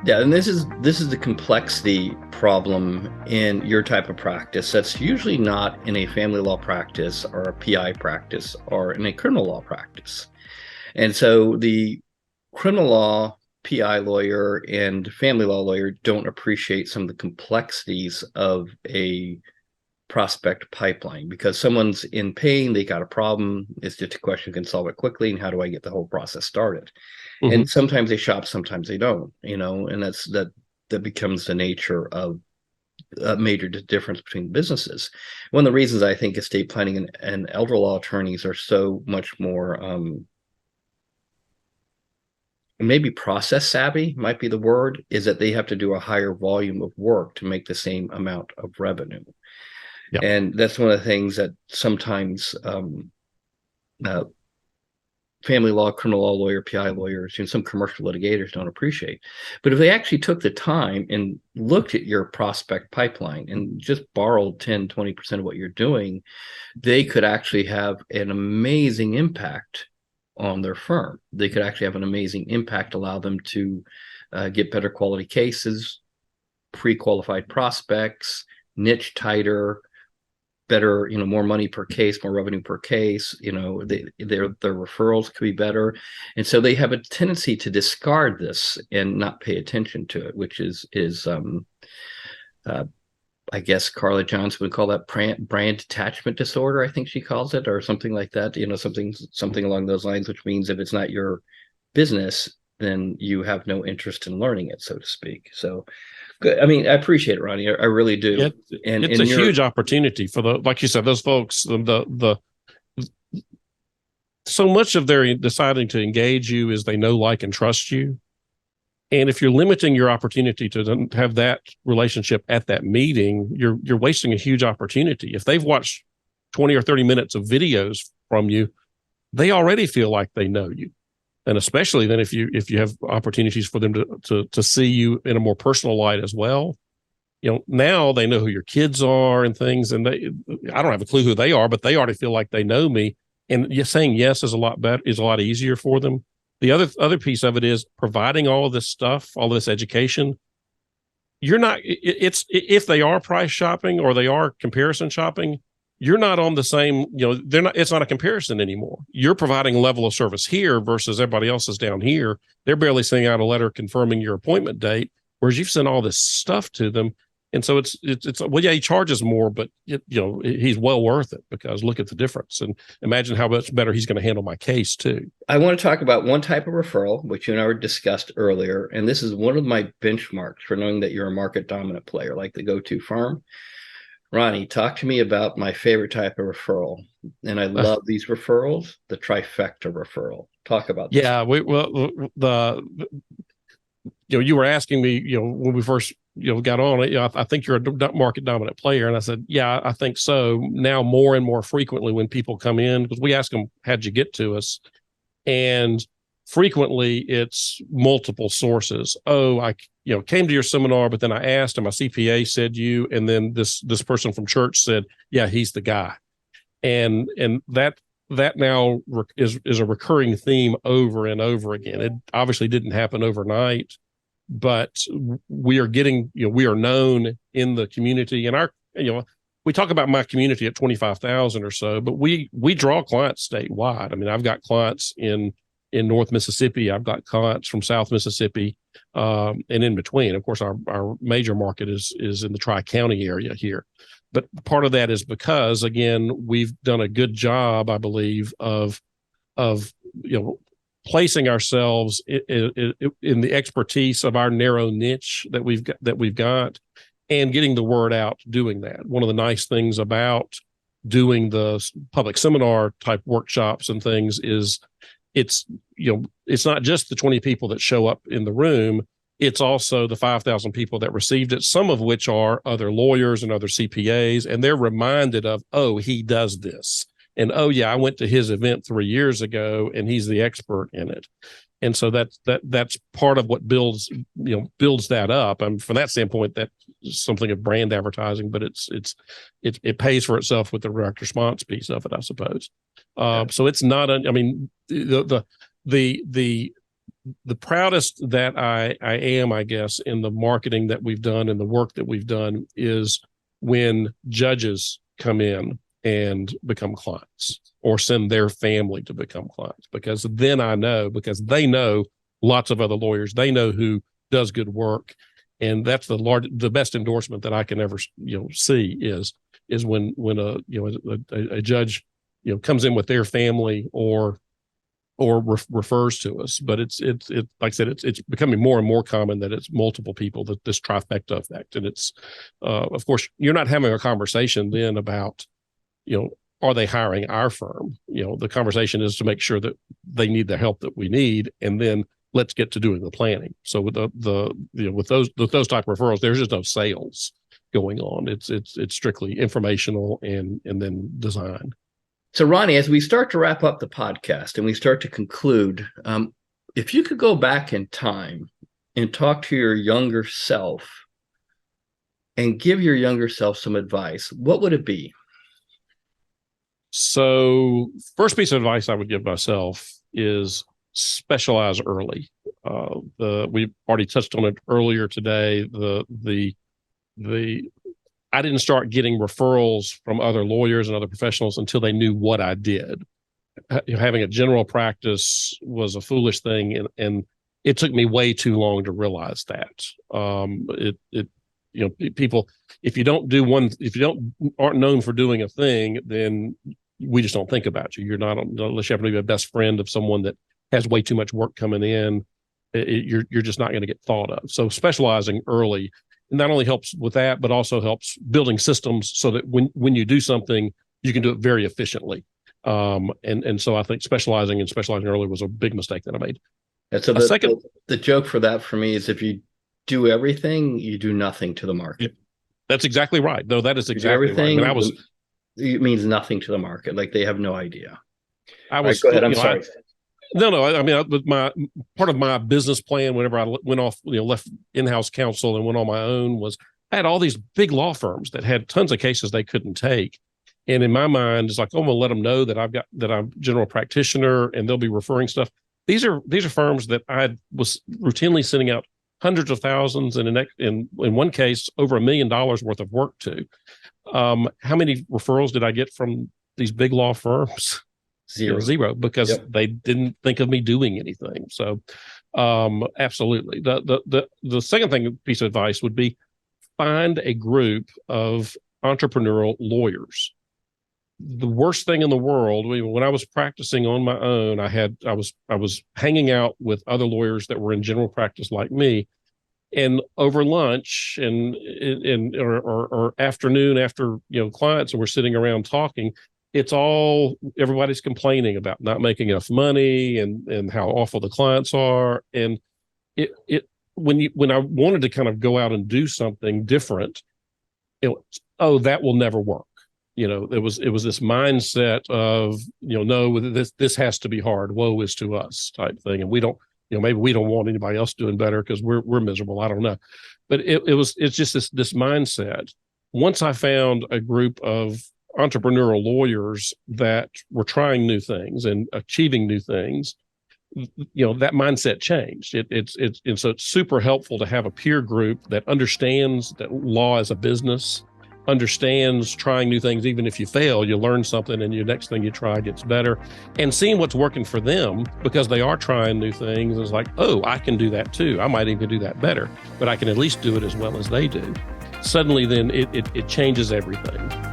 Yeah, and this is the complexity problem in your type of practice that's usually not in a family law practice or a PI practice or in a criminal law practice. And so the criminal law PI lawyer and family law lawyer don't appreciate some of the complexities of a prospect pipeline because someone's in pain, they got a problem. It's just a question, can solve it quickly, and how do I get the whole process started? Hmm. And sometimes they shop, sometimes they don't, and that becomes the nature of a major difference between businesses. One of the reasons I think estate planning and elder law attorneys are so much more maybe process savvy might be the word, is that they have to do a higher volume of work to make the same amount of revenue. Yeah. And that's one of the things that sometimes uh, family law, criminal law lawyer, PI lawyers, and some commercial litigators don't appreciate. But if they actually took the time and looked at your prospect pipeline and just borrowed 10, 20% of what you're doing, they could actually have an amazing impact on their firm. They could actually have an amazing impact, allow them to get better quality cases, pre-qualified prospects, niche tighter, better, more money per case, more revenue per case, their referrals could be better. And so they have a tendency to discard this and not pay attention to it, which is uh, I guess Carla Johnson would call that brand attachment disorder. I think she calls it, or something like that. Something along those lines, which means if it's not your business, then you have no interest in learning it, so to speak. So, good. I mean, I appreciate it, Ronnie. I really do. And It's a in your huge opportunity for like you said, those folks, the so much of their deciding to engage you is they know, like, and trust you. And if you're limiting your opportunity to have that relationship at that meeting, you're wasting a huge opportunity. If they've watched 20 or 30 minutes of videos from you, they already feel like they know you. And especially then if you have opportunities for them to see you in a more personal light as well. Now they know who your kids are and things, and I don't have a clue who they are, but they already feel like they know me. And saying yes is a lot better, is a lot easier for them. The other piece of it is providing all of this stuff, all of this education. You're not, it's, if they are price shopping or they are comparison shopping, you're not on the same, they're not, it's not a comparison anymore. You're providing a level of service here versus everybody else is down here. They're barely sending out a letter confirming your appointment date, whereas you've sent all this stuff to them. And so it's well, yeah, he charges more, but he's well worth it, because look at the difference, and imagine how much better he's going to handle my case too. I want to talk about one type of referral, which you and I discussed earlier, and this is one of my benchmarks for knowing that you're a market dominant player, like the go-to firm. Ronnie, talk to me about my favorite type of referral, and I love these referrals, the trifecta referral. Talk about this. Yeah, you were asking me, when we first, got on it, I think you're a market dominant player. And I said, yeah, I think so. Now, more and more frequently when people come in, because we ask them, how'd you get to us? And frequently it's multiple sources. Oh, I, came to your seminar, but then I asked, and my CPA said you, and then this person from church said, yeah, he's the guy. And that now is a recurring theme over and over again. It obviously didn't happen overnight, but we are getting, we are known in the community, and we talk about my community at 25,000 or so, but we draw clients statewide. I mean, I've got clients in North Mississippi. I've got clients from South Mississippi, and in between. Of course, our major market is in the Tri-County area here. But part of that is because, again, we've done a good job, I believe, of placing ourselves in the expertise of our narrow niche that we've got, and getting the word out doing that. One of the nice things about doing the public seminar type workshops and things is it's not just the 20 people that show up in the room. It's also the 5,000 people that received it, some of which are other lawyers and other CPAs, and they're reminded of, oh, he does this. And, oh, yeah, I went to his event 3 years ago, and he's the expert in it. And so that's part of what builds that up. And from that standpoint, that's something of brand advertising, but it pays for itself with the direct response piece of it, I suppose. So it's not, the the proudest that I am, I guess, in the marketing that we've done and the work that we've done is when judges come in and become clients or send their family to become clients, because then I know, because they know lots of other lawyers, they know who does good work. And that's the best endorsement that I can ever, see is when a judge, comes in with their family or refers to us. But it's like I said, it's becoming more and more common that it's multiple people, that this trifecta effect. And it's, of course, you're not having a conversation then about, are they hiring our firm? The conversation is to make sure that they need the help that we need, and then let's get to doing the planning. So with with those type of referrals, there's just no sales going on. It's strictly informational and then design. So Ronnie, as we start to wrap up the podcast and we start to conclude, if you could go back in time and talk to your younger self and give your younger self some advice, what would it be? So first piece of advice I would give myself is specialize early. We already touched on it earlier today. I didn't start getting referrals from other lawyers and other professionals until they knew what I did. Having a general practice was a foolish thing, and it took me way too long to realize that. People, if you aren't known for doing a thing, then we just don't think about you. You're not, unless you happen to be a best friend of someone that has way too much work coming in, you're just not going to get thought of. So specializing early not only helps with that, but also helps building systems so that when you do something, you can do it very efficiently. And so I think specializing early was a big mistake that I made. And so the joke for that for me is if you do everything, you do nothing to the market. That's exactly right. No, that is exactly everything right. It means nothing to the market. Like they have no idea. I was. Right, go ahead. I'm sorry. I mean, with my part of my business plan, whenever I went off, left in-house counsel and went on my own, was I had all these big law firms that had tons of cases they couldn't take. And in my mind, it's like, oh, I'm going to let them know that I'm a general practitioner and they'll be referring stuff. These are firms that I was routinely sending out hundreds of thousands and in one case over $1 million worth of work to. How many referrals did I get from these big law firms? Zero, because they didn't think of me doing anything. So absolutely. The second piece of advice would be find a group of entrepreneurial lawyers. The worst thing in the world, when I was practicing on my own, I was hanging out with other lawyers that were in general practice like me, and over lunch or afternoon after clients, and we're sitting around talking, everybody's complaining about not making enough money and how awful the clients are. And when I wanted to kind of go out and do something different, that will never work. It was this mindset of, no, this has to be hard. Woe is to us type thing. And we don't, maybe we don't want anybody else doing better because we're miserable. I don't know. But it's just this mindset. Once I found a group of entrepreneurial lawyers that were trying new things and achieving new things, that mindset changed. And so it's super helpful to have a peer group that understands that law is a business, understands trying new things. Even if you fail, you learn something and your next thing you try gets better, and seeing what's working for them because they are trying new things. It's like, oh, I can do that too. I might even do that better, but I can at least do it as well as they do. Suddenly then it changes everything.